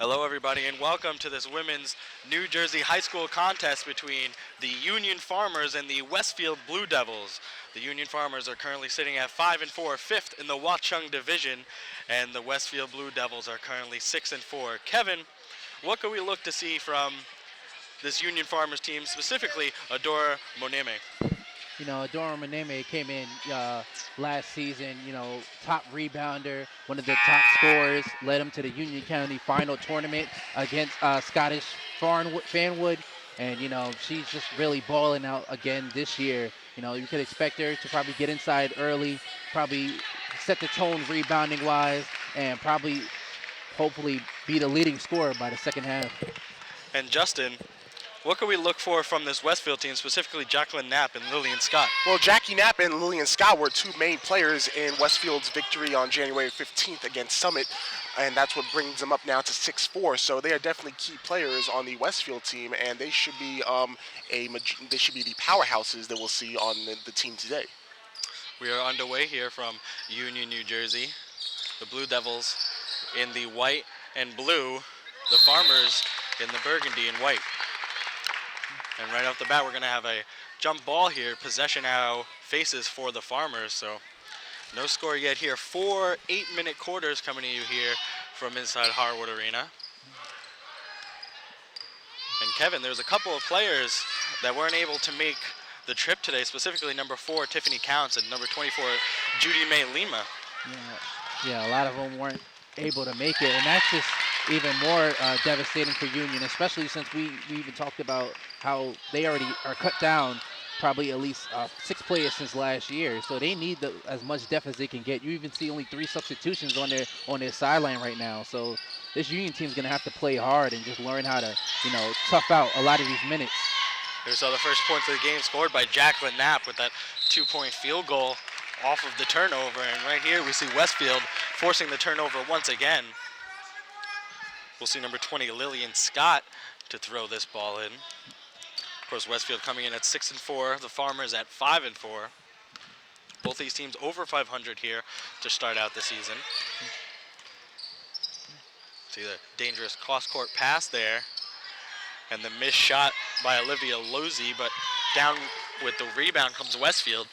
Hello, everybody, and welcome to this women's New Jersey high school contest between the Union Farmers and the Westfield Blue Devils. The Union Farmers are currently sitting at 5-4, fifth in the Watchung Division, and the Westfield Blue Devils are currently 6-4. Kevin, what can we look to see from this Union Farmers team, specifically Adora Moneme? Adora Maneme came in last season, top rebounder, one of the top scorers, led him to the Union County final tournament against Scottish Fanwood. And, she's just really balling out again this year. You could expect her to probably get inside early, probably set the tone rebounding wise, and probably, hopefully, be the leading scorer by the second half. And Justin, what can we look for from this Westfield team, specifically Jacqueline Knapp and Lillian Scott? Well, Jackie Knapp and Lillian Scott were two main players in Westfield's victory on January 15th against Summit, and that's what brings them up now to 6-4. So they are definitely key players on the Westfield team, and they should be the powerhouses that we'll see on the team today. We are underway here from Union, New Jersey. The Blue Devils in the white and blue, the Farmers in the burgundy and white. And right off the bat, we're going to have a jump ball here. Possession now faces for the Farmers, so no score yet here. 4 8-minute quarters coming to you here from inside Harwood Arena. And Kevin, there's a couple of players that weren't able to make the trip today, specifically number 4, Tiffany Counts, and number 24, Judy May Lima. Yeah, a lot of them weren't able to make it, and that's just even more devastating for Union, especially since we even talked about how they already are cut down probably at least 6 players since last year. So they need as much depth as they can get. You even see only 3 substitutions on their sideline right now. So this Union team is going to have to play hard and just learn how to, tough out a lot of these minutes. Here's the first points of the game scored by Jacqueline Knapp with that 2-point field goal off of the turnover. And right here we see Westfield forcing the turnover once again. We'll see number 20, Lillian Scott, to throw this ball in. Of course, Westfield coming in at 6-4, the Farmers at 5-4. Both these teams over 500 here to start out the season. See the dangerous cross-court pass there. And the missed shot by Olivia Lozzi, but down with the rebound comes Westfield.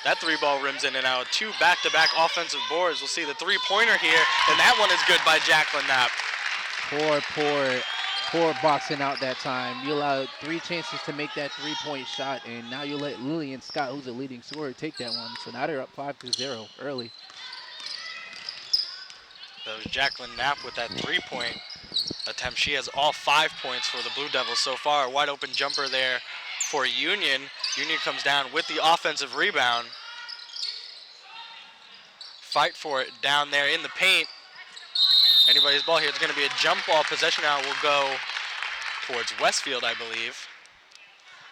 That 3-ball rims in and out. 2 back-to-back offensive boards. We'll see the 3-pointer here, and that one is good by Jacqueline Knapp. Poor boxing out that time. You allowed 3 chances to make that 3-point shot, and now you let Lillian Scott, who's the leading scorer, take that one. So now they're up 5-0 early. That was Jacqueline Knapp with that 3-point attempt. She has all 5 points for the Blue Devils so far. A wide open jumper there for Union. Union comes down with the offensive rebound. Fight for it down there in the paint. Anybody's ball here. It's going to be a jump ball. Possession now will go towards Westfield, I believe.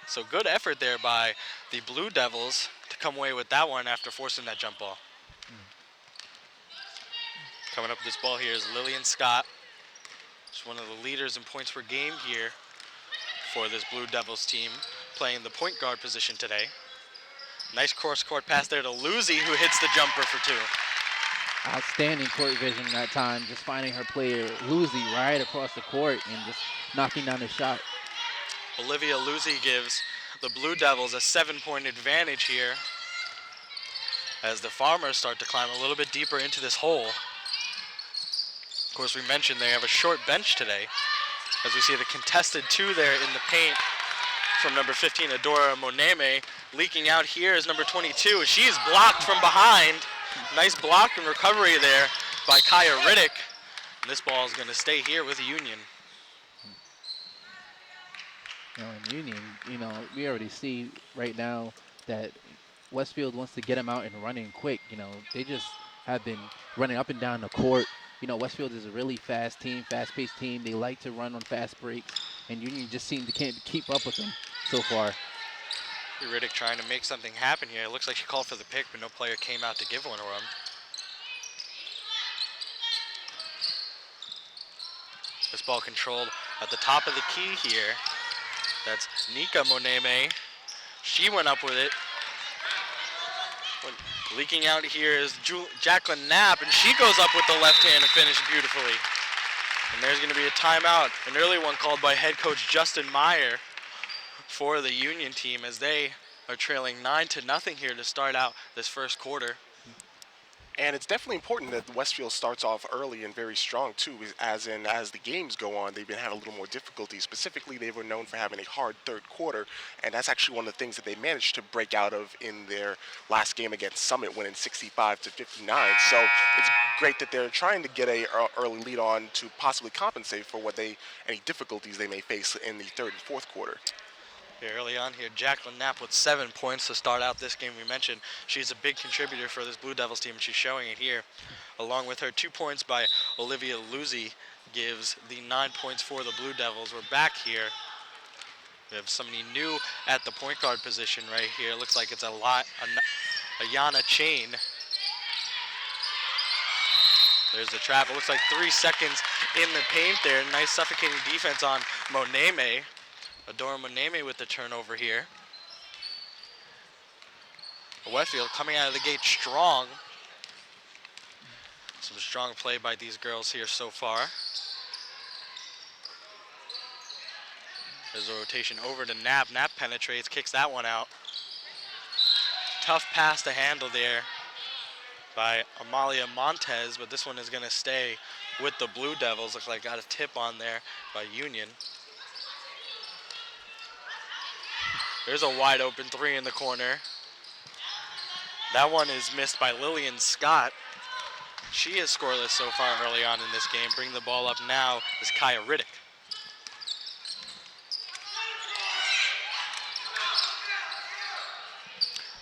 So good effort there by the Blue Devils to come away with that one after forcing that jump ball. Coming up with this ball here is Lillian Scott. She's one of the leaders in points per game here for this Blue Devils team, playing the point guard position today. Nice cross-court pass there to Luzzi, who hits the jumper for 2. Outstanding court vision that time, just finding her player Luzzi right across the court and just knocking down the shot. Olivia Luzzi gives the Blue Devils a 7-point advantage here as the Farmers start to climb a little bit deeper into this hole. Of course, we mentioned they have a short bench today, as we see the contested 2 there in the paint from number 15, Adora Moneme. Leaking out here is number 22. She's blocked from behind. Nice block and recovery there by Kaya Riddick. And this ball is going to stay here with Union. In Union, we already see right now that Westfield wants to get them out and running quick. They just have been running up and down the court. Westfield is a really fast team, fast-paced team. They like to run on fast breaks, and Union just seems to can't keep up with them so far. Riddick trying to make something happen here. It looks like she called for the pick, but no player came out to give one to him. This ball controlled at the top of the key here. That's Nika Moneme. She went up with it. Leaking out here is Jacqueline Knapp, and she goes up with the left hand and finished beautifully. And there's going to be a timeout, an early one called by head coach Justin Meyer for the Union team as they are trailing 9-0 here to start out this first quarter. And it's definitely important that Westfield starts off early and very strong too, as the games go on, they've been having a little more difficulty. Specifically, they were known for having a hard third quarter, and that's actually one of the things that they managed to break out of in their last game against Summit, winning 65-59. So it's great that they're trying to get a early lead on to possibly compensate for any difficulties they may face in the third and fourth quarter. Early on here, Jacqueline Knapp with 7 points to start out this game. We mentioned she's a big contributor for this Blue Devils team, and she's showing it here. Along with her 2 points by Olivia Luzzi gives the 9 points for the Blue Devils. We're back here. We have somebody new at the point guard position right here. Looks like it's Ayana Chain. There's the trap. It looks like 3 seconds in the paint there. Nice suffocating defense on Moneme. Adora Moneme with the turnover here. Westfield coming out of the gate strong. Some strong play by these girls here so far. There's a rotation over to Knapp. Knapp penetrates, kicks that one out. Tough pass to handle there by Amalia Montez, but this one is going to stay with the Blue Devils. Looks like got a tip on there by Union. There's a wide open 3 in the corner. That one is missed by Lillian Scott. She is scoreless so far early on in this game. Bring the ball up now is Kaya Riddick.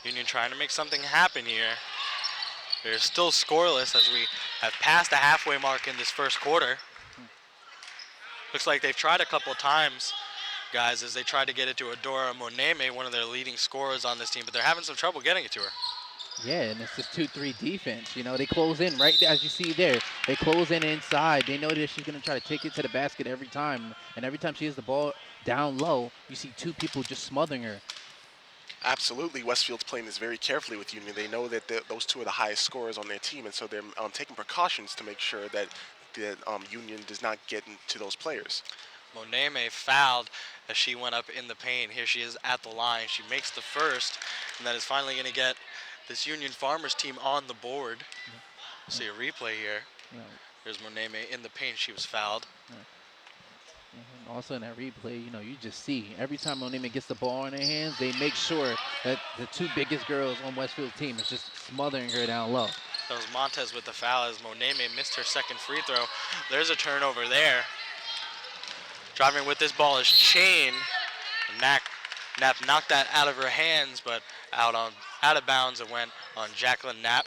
Union trying to make something happen here. They're still scoreless as we have passed the halfway mark in this first quarter. Looks like they've tried a couple times, guys, as they try to get it to Adora Moneme, one of their leading scorers on this team, but they're having some trouble getting it to her. Yeah, and it's just 2-3 defense. You know, they close in right as you see there. They close in inside. They know that she's going to try to take it to the basket every time. And every time she has the ball down low, you see 2 people just smothering her. Absolutely, Westfield's playing this very carefully with Union. They know that those 2 are the highest scorers on their team, and so they're taking precautions to make sure that the Union does not get into those players. Moneme fouled as she went up in the paint. Here she is at the line. She makes the first, and that is finally going to get this Union Farmers team on the board. See a replay here. There's Moneme in the paint. She was fouled. And also in that replay, you know, you just see every time Moneme gets the ball in their hands, they make sure that the 2 biggest girls on Westfield's team is just smothering her down low. That was Montez with the foul as Moneme missed her second free throw. There's a turnover there. Driving with this ball is Chain. Knapp knocked that out of her hands, but out of bounds. It went on Jacqueline Knapp.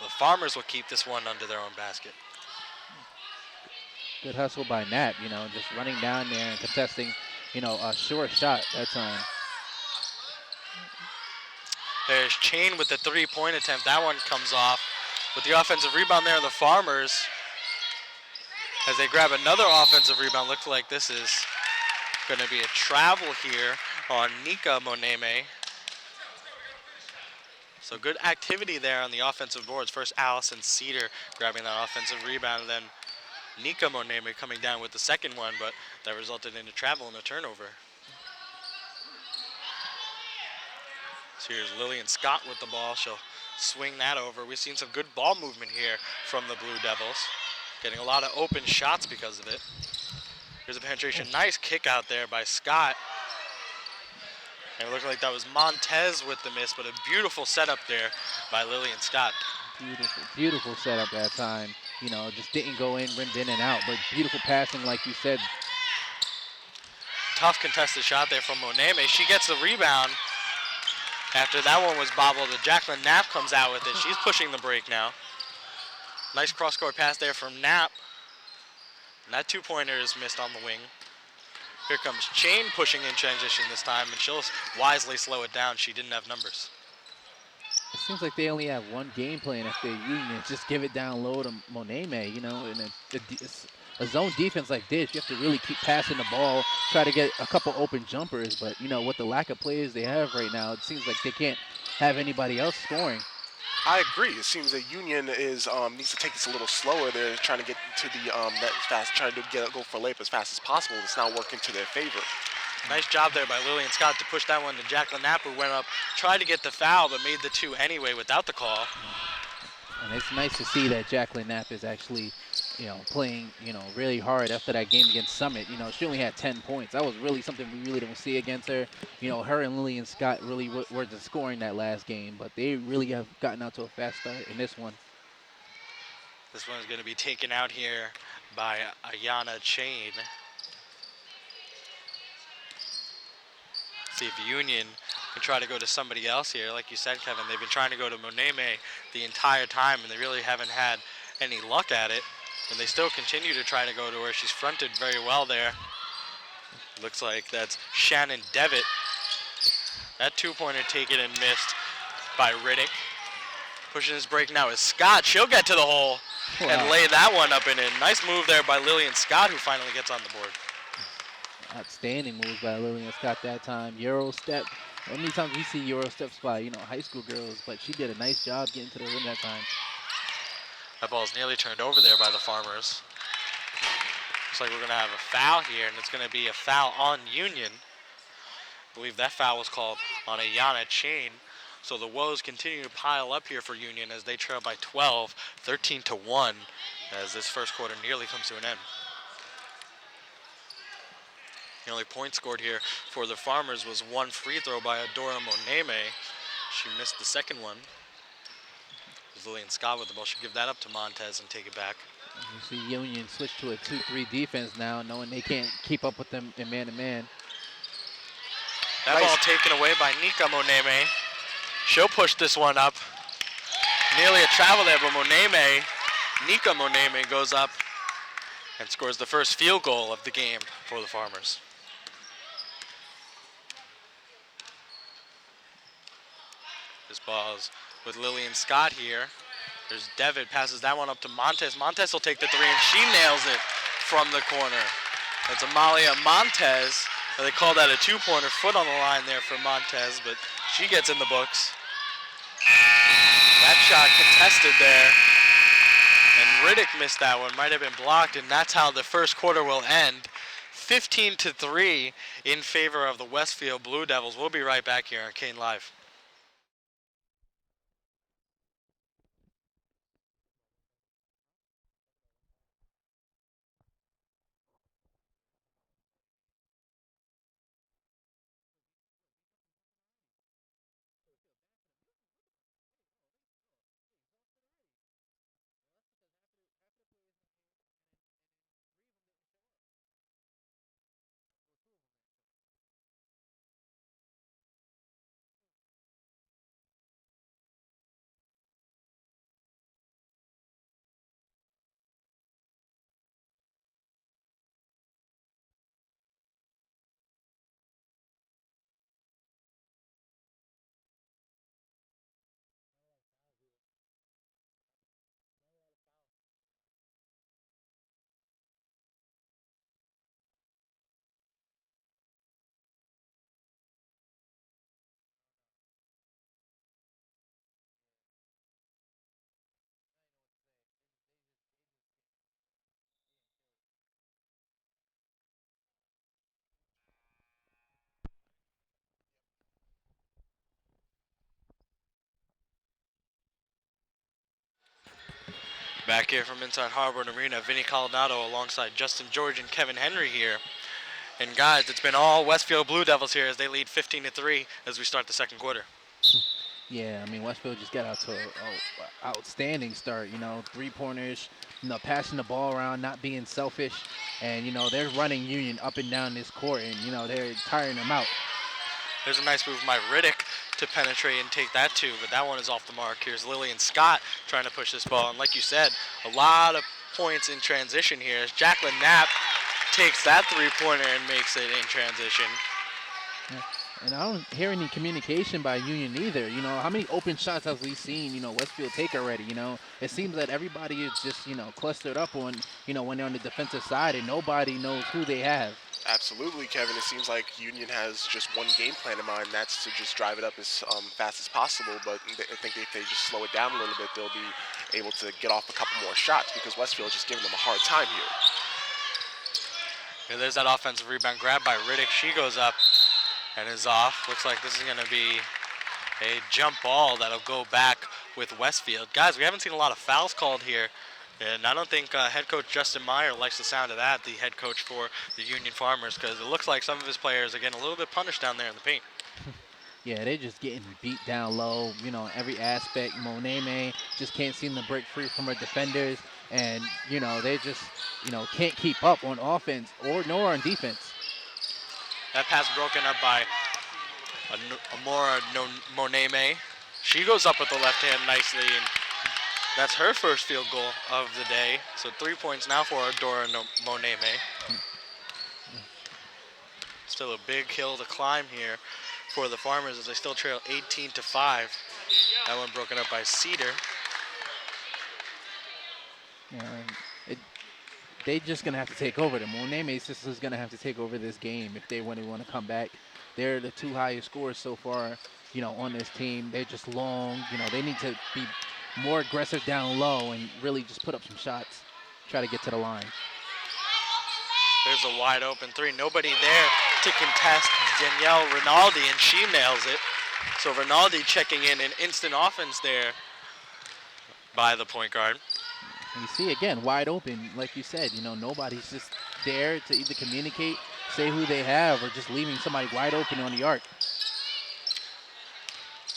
The Farmers will keep this one under their own basket. Good hustle by Knapp, you know, just running down there and contesting, you know, a short shot that time. There's Chain with the 3-point attempt. That one comes off. With the offensive rebound there, the Farmers, as they grab another offensive rebound, looks like this is going to be a travel here on Nika Moneme. So good activity there on the offensive boards. First Allison Cedar grabbing that offensive rebound, and then Nika Moneme coming down with the second one, but that resulted in a travel and a turnover. So here's Lillian Scott with the ball. She'll swing that over. We've seen some good ball movement here from the Blue Devils. Getting a lot of open shots because of it. Here's a penetration. Nice kick out there by Scott. And it looked like that was Montez with the miss, but a beautiful setup there by Lillian Scott. Beautiful setup that time. You know, just didn't go in, rimmed in and out, but beautiful passing like you said. Tough contested shot there from Moneme. She gets the rebound. After that one was bobbled, Jacqueline Knapp comes out with it. She's pushing the break now. Nice cross-court pass there from Knapp. And that 2-pointer is missed on the wing. Here comes Chain pushing in transition this time, and she'll wisely slow it down. She didn't have numbers. It seems like they only have one game plan if they're Union. Just give it down low to Moneme, you know, and a zone defense like this, you have to really keep passing the ball, try to get a couple open jumpers. But, you know, with the lack of players they have right now, it seems like they can't have anybody else scoring. I agree. It seems that Union is needs to take this a little slower. They're trying to get to the net as fast, trying to go for a layup as fast as possible. It's not working to their favor. Nice job there by Lillian Scott to push that one to Jacqueline Knapp, who went up, tried to get the foul, but made the two anyway without the call. And it's nice to see that Jacqueline Knapp is actually, playing, really hard after that game against Summit. She only had 10 points. That was really something we really don't see against her. Her and Lillian Scott really were the scoring that last game, but they really have gotten out to a fast start in this one. This one is going to be taken out here by Ayana Chain. See if Union can try to go to somebody else here. Like you said, Kevin, they've been trying to go to Moneme the entire time, and they really haven't had any luck at it. And they still continue to try to go to her. She's fronted very well there. Looks like that's Shannon Devitt. That two-pointer taken and missed by Riddick. Pushing his break now is Scott. She'll get to the hole and lay that one up and in. Nice move there by Lillian Scott, who finally gets on the board. Outstanding moves by Lillian Scott that time. Euro step. Many times we see Euro steps by, high school girls, but she did a nice job getting to the rim that time. That ball's nearly turned over there by the Farmers. Looks like we're going to have a foul here, and it's going to be a foul on Union. I believe that foul was called on Ayana Chain. So the woes continue to pile up here for Union as they trail by 12, 13-1, as this first quarter nearly comes to an end. The only point scored here for the Farmers was one free throw by Adora Moneme. She missed the second one. Lillian Scott with the ball. She'll give that up to Montez and take it back. You see Union switch to a 2-3 defense now, knowing they can't keep up with them in man-to-man. That ball taken away by Nika Moneme. She'll push this one up. Nearly a travel there, but Nika Moneme goes up and scores the first field goal of the game for the Farmers. This ball's with Lillian Scott here. There's Devitt, passes that one up to Montez. Montez will take the three, and she nails it from the corner. That's Amalia Montez. They call that a two-pointer, foot on the line there for Montez, but she gets in the books. That shot contested there, and Riddick missed that one. Might have been blocked, and that's how the first quarter will end. 15-3 in favor of the Westfield Blue Devils. We'll be right back here on Kane Live. Back here from inside Harbor Arena, Vinny Coronado alongside Justin George and Kevin Henry here. And guys, it's been all Westfield Blue Devils here as they lead 15-3 as we start the second quarter. Yeah, I mean, Westfield just got out to an outstanding start, 3-pointers, passing the ball around, not being selfish. And, they're running Union up and down this court, and, they're tiring them out. There's a nice move by Riddick to penetrate and take that two, but that one is off the mark. Here's Lillian Scott trying to push this ball. And like you said, a lot of points in transition here as Jacqueline Knapp takes that three-pointer and makes it in transition. Yeah. And I don't hear any communication by Union either. How many open shots have we seen, Westfield take already? It seems that everybody is just, clustered up on, when they're on the defensive side and nobody knows who they have. Absolutely, Kevin. It seems like Union has just one game plan in mind, and that's to just drive it up as fast as possible. But I think if they just slow it down a little bit, they'll be able to get off a couple more shots because Westfield is just giving them a hard time here. Yeah, there's that offensive rebound grab by Riddick. She goes up and is off. Looks like this is going to be a jump ball that'll go back with Westfield. Guys, we haven't seen a lot of fouls called here. And I don't think head coach Justin Meyer likes the sound of that, the head coach for the Union Farmers, because it looks like some of his players are getting a little bit punished down there in the paint. Yeah, they're just getting beat down low, every aspect. Moneme just can't seem to break free from her defenders. And, they just, can't keep up on offense nor on defense. That pass broken up by Amora Moneme. She goes up with the left hand nicely, and that's her first field goal of the day. So 3 points now for Adora Moneme. Still a big hill to climb here for the Farmers as they still trail 18-5. That one broken up by Cedar. Yeah, they just going to have to take over. The Moneme sisters going to have to take over this game if they want to come back. They're the two highest scorers so far, on this team. They're just long. They need to be more aggressive down low and really just put up some shots, try to get to the line. There's a wide open three. Nobody there to contest Danielle Rinaldi, and she nails it. So Rinaldi checking in an instant offense there by the point guard. And you see, again, wide open, like you said, nobody's just there to either communicate, say who they have, or just leaving somebody wide open on the arc.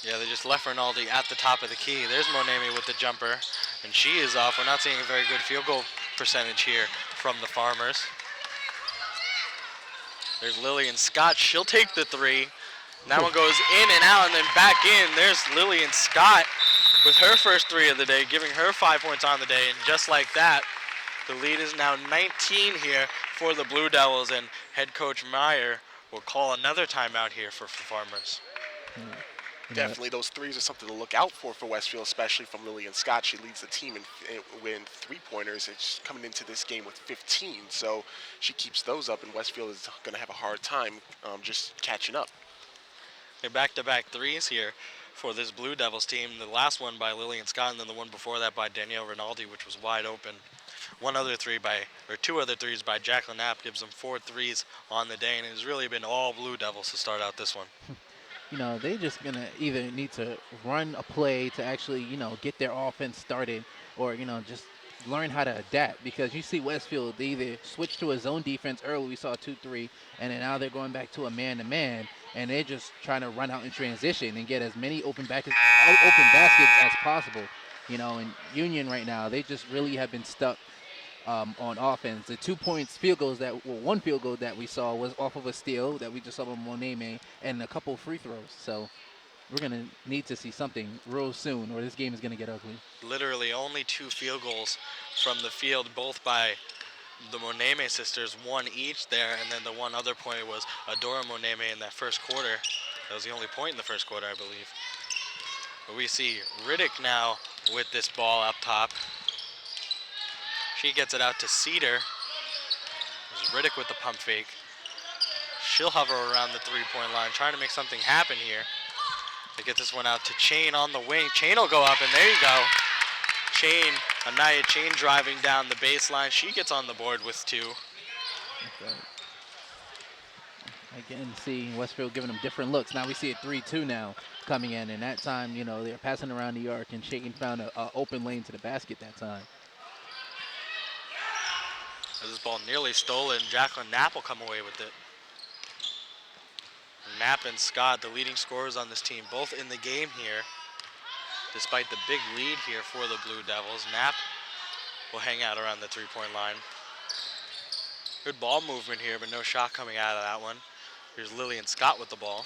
Yeah, they just left Rinaldi at the top of the key. There's Monemi with the jumper, and she is off. We're not seeing a very good field goal percentage here from the Farmers. There's Lillian Scott. She'll take the three. That one goes in and out and then back in. There's Lillian Scott with her first three of the day, giving her 5 points on the day. And just like that, the lead is now 19 here for the Blue Devils, and head coach Meyer will call another timeout here for Farmers. Definitely, those threes are something to look out for Westfield, especially from Lillian Scott. She leads the team in three-pointers. It's coming into this game with 15, so she keeps those up, and Westfield is going to have a hard time just catching up. They're back-to-back threes here for this Blue Devils team. The last one by Lillian Scott, and then the one before that by Danielle Rinaldi, which was wide open. Two other threes by Jacqueline Knapp gives them 4 threes on the day, and it's really been all Blue Devils to start out this one. They just going to either need to run a play to actually, get their offense started or, just learn how to adapt, because you see Westfield, they either switch to a zone defense early, we saw 2-3, and then now they're going back to a man-to-man, and they're just trying to run out in transition and get as many open baskets as possible. And Union right now, they just really have been stuck on offense. The 2 points one field goal that we saw was off of a steal that we just saw from Moneme and a couple free throws. So we're going to need to see something real soon or this game is going to get ugly. Literally only 2 field goals from the field, both by the Moneme sisters, 1 each there, and then the one other point was Adora Moneme in that first quarter. That was the only point in the first quarter, I believe. But we see Riddick now with this ball up top. She gets it out to Cedar. There's Riddick with the pump fake. She'll hover around the 3-point line, trying to make something happen here. They get this one out to Chain on the wing. Chain will go up, and there you go. Anaya Chain driving down the baseline. She gets on the board with 2. Okay. Again, see Westfield giving them different looks. Now we see a 3-2 now coming in, and that time, they're passing around the arc, and Chain found an open lane to the basket that time. This ball nearly stolen. Jacqueline Knapp will come away with it. Knapp and Scott, the leading scorers on this team, both in the game here. Despite the big lead here for the Blue Devils, Knapp will hang out around the 3-point line. Good ball movement here, but no shot coming out of that one. Here's Lillian Scott with the ball.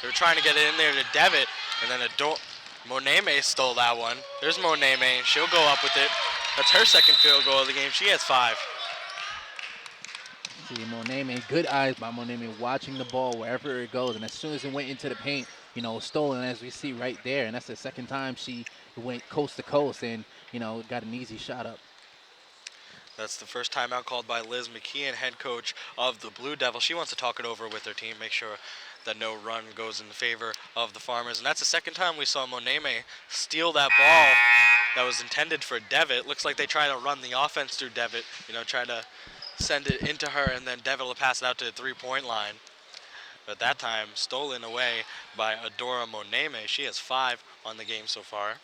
They're trying to get it in there to Devitt, and then Moneme stole that one. There's Moneme. She'll go up with it. That's her second field goal of the game. She has 5. See, Moneme, good eyes by Moneme, watching the ball wherever it goes. And as soon as it went into the paint, stolen, as we see right there. And that's the second time she went coast to coast and, got an easy shot up. That's the first timeout called by Liz McKeon, head coach of the Blue Devils. She wants to talk it over with her team, make sure that no run goes in favor of the Farmers. And that's the second time we saw Moneme steal that ball that was intended for Devitt. Looks like they try to run the offense through Devitt, try to send it into her, and then Devitt will pass it out to the three-point line. But that time, stolen away by Adora Moneme. She has 5 on the game so far.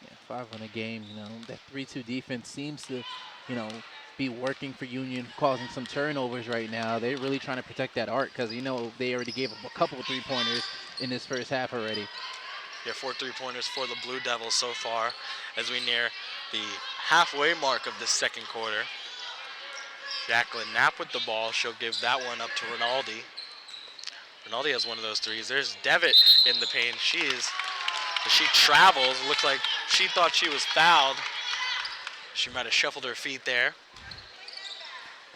Yeah, 5 on the game. That 3-2 defense seems to, be working for Union, causing some turnovers right now. They're really trying to protect that arc because, they already gave up a couple of three-pointers in this first half already. Yeah, 4 three-pointers for the Blue Devils so far as we near the halfway mark of this second quarter. Jacqueline Knapp with the ball. She'll give that one up to Rinaldi. Rinaldi has one of those threes. There's Devitt in the paint. She travels. Looks like she thought she was fouled. She might have shuffled her feet there.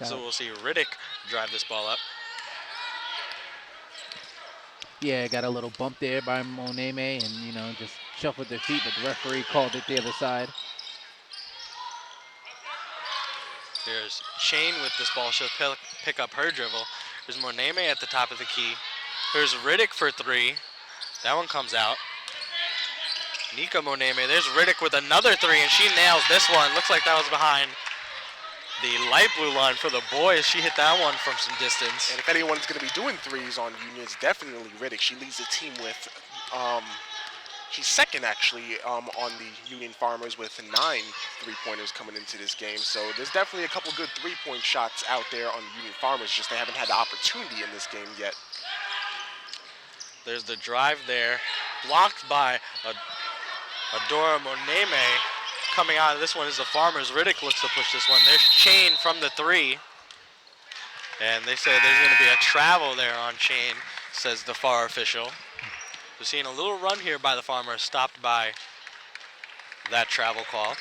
So we'll see Riddick drive this ball up. Yeah, got a little bump there by Moneme and, just shuffled their feet, but the referee called it the other side. There's Shane with this ball. She'll pick up her dribble. There's Moneme at the top of the key. There's Riddick for 3. That one comes out. Nika Moneme. There's Riddick with another 3, and she nails this one. Looks like that was behind the light blue line for the boys. She hit that one from some distance. And if anyone's going to be doing threes on Union, it's definitely Riddick. She leads the team with, she's second actually on the Union Farmers with 9 three-pointers coming into this game. So there's definitely a couple good three-point shots out there on the Union Farmers, just they haven't had the opportunity in this game yet. There's the drive there, blocked by Adora Moneme. Coming out of this one is the Farmers. Riddick looks to push this one. There's Chain from the 3. And they say there's going to be a travel there on Chain, says the FAR official. We're seeing a little run here by the Farmers, stopped by that travel call.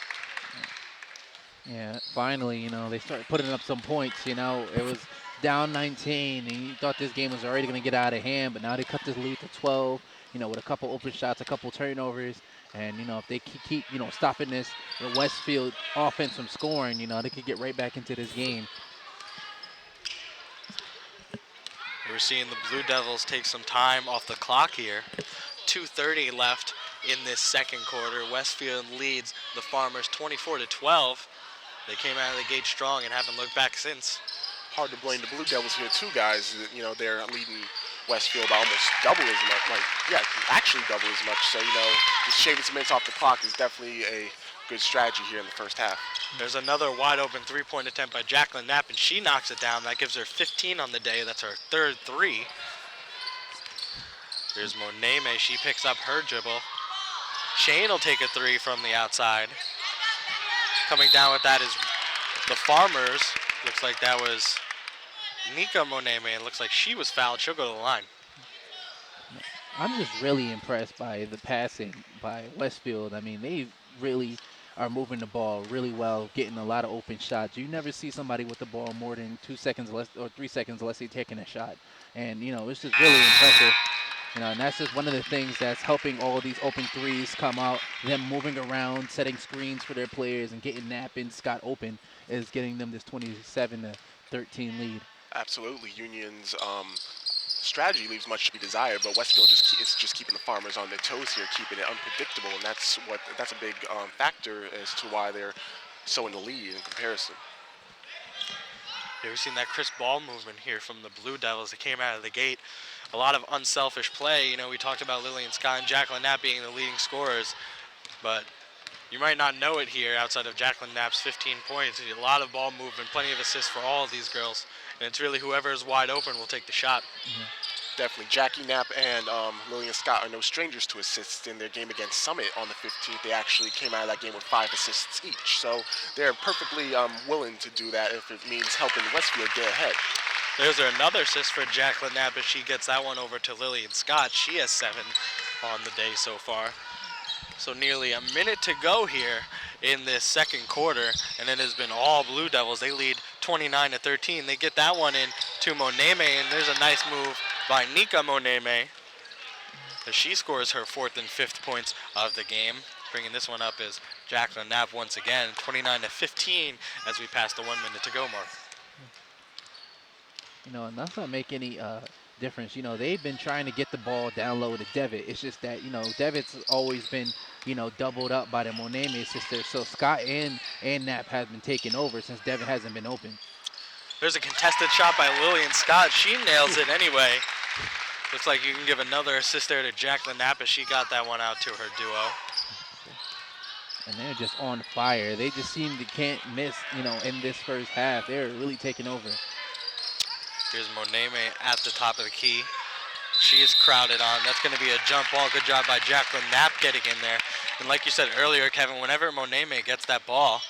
Yeah, finally, they started putting up some points. It was down 19, and you thought this game was already going to get out of hand, but now they cut this lead to 12, with a couple open shots, a couple turnovers. And, if they keep stopping this Westfield offense from scoring, they could get right back into this game. We're seeing the Blue Devils take some time off the clock here. 2:30 left in this second quarter. Westfield leads the Farmers 24-12. They came out of the gate strong and haven't looked back since. Hard to blame the Blue Devils here too, guys. They're leading Westfield almost double as much. Actually double as much. So, just shaving some minutes off the clock is definitely a good strategy here in the first half. There's another wide open three-point attempt by Jacqueline Knapp, and she knocks it down. That gives her 15 on the day. That's her third 3. There's Moneme. She picks up her dribble. Shane will take a 3 from the outside. Coming down with that is the Farmers. Looks like that was Nika Moneme. It looks like she was fouled. She'll go to the line. I'm just really impressed by the passing by Westfield. I mean, they really are moving the ball really well, getting a lot of open shots. You never see somebody with the ball more than 2 seconds less or 3 seconds unless they're taking a shot. And, it's just really impressive. And that's just one of the things that's helping all these open threes come out. Them moving around, setting screens for their players, and getting Knapp and Scott open is getting them this 27-13 lead. Absolutely. Union's strategy leaves much to be desired, but Westfield is just keeping the Farmers on their toes here, keeping it unpredictable, and that's a big factor as to why they're so in the lead in comparison. Yeah, we've seen that crisp ball movement here from the Blue Devils that came out of the gate. A lot of unselfish play. We talked about Lillian Scott and Jacqueline Knapp being the leading scorers, but you might not know it here outside of Jacqueline Knapp's 15 points. A lot of ball movement, plenty of assists for all of these girls. And it's really whoever is wide open will take the shot. Mm-hmm. Definitely. Jackie Knapp and Lillian Scott are no strangers to assists. In their game against Summit on the 15th, they actually came out of that game with 5 assists each. So they're perfectly willing to do that if it means helping Westfield get ahead. There's another assist for Jacqueline Knapp, but she gets that one over to Lillian Scott. She has 7 on the day so far. So nearly a minute to go here in this second quarter, and it has been all Blue Devils. They lead 29-13. They get that one in to Moneme, and there's a nice move by Nika Moneme as she scores her 4th and 5th points of the game. Bringing this one up is Jacqueline Knapp once again, 29-15 as we pass the 1 minute to go mark. You know, and that's not make any difference. You know, they've been trying to get the ball down low to Devitt. It's just that, you know, Devitt's always been, you know, doubled up by the Moneme sisters. So Scott and Knapp has been taking over since Devitt hasn't been open. There's a contested shot by Lillian Scott. She nails it anyway. Looks like you can give another assist there to Jacqueline Knapp as she got that one out to her duo. And they're just on fire. They just seem to can't miss, you know, in this first half. They're really taking over. Here's Moneme at the top of the key. She is crowded on. That's going to be a jump ball. Good job by Jacqueline Knapp getting in there. And like you said earlier, Kevin, whenever Moneme gets that ball,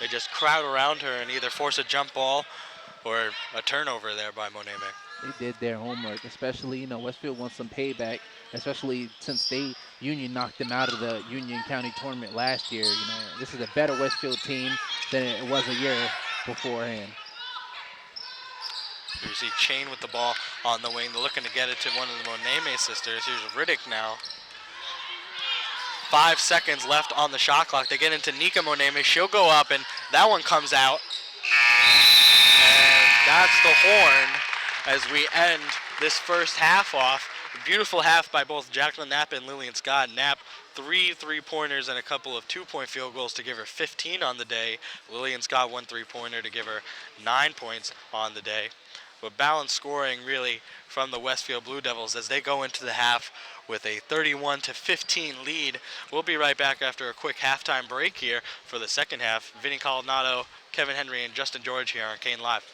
they just crowd around her and either force a jump ball or a turnover there by Moneme. They did their homework, especially, you know, Westfield wants some payback, especially since Union knocked them out of the Union County tournament last year. You know, this is a better Westfield team than it was a year beforehand. You see Chain with the ball on the wing. They're looking to get it to one of the Moneme sisters. Here's Riddick now. 5 seconds left on the shot clock. They get into Nika Moneme. She'll go up, and that one comes out. And that's the horn as we end this first half off. A beautiful half by both Jacqueline Knapp and Lillian Scott. Knapp, 3 3-pointers and a couple of 2-point field goals to give her 15 on the day. Lillian Scott, 1 3-pointer to give her 9 points on the day. But balanced scoring really from the Westfield Blue Devils as they go into the half with a 31-15 lead. We'll be right back after a quick halftime break here for the second half. Vinny Coronado, Kevin Henry, and Justin George here on Kane Live.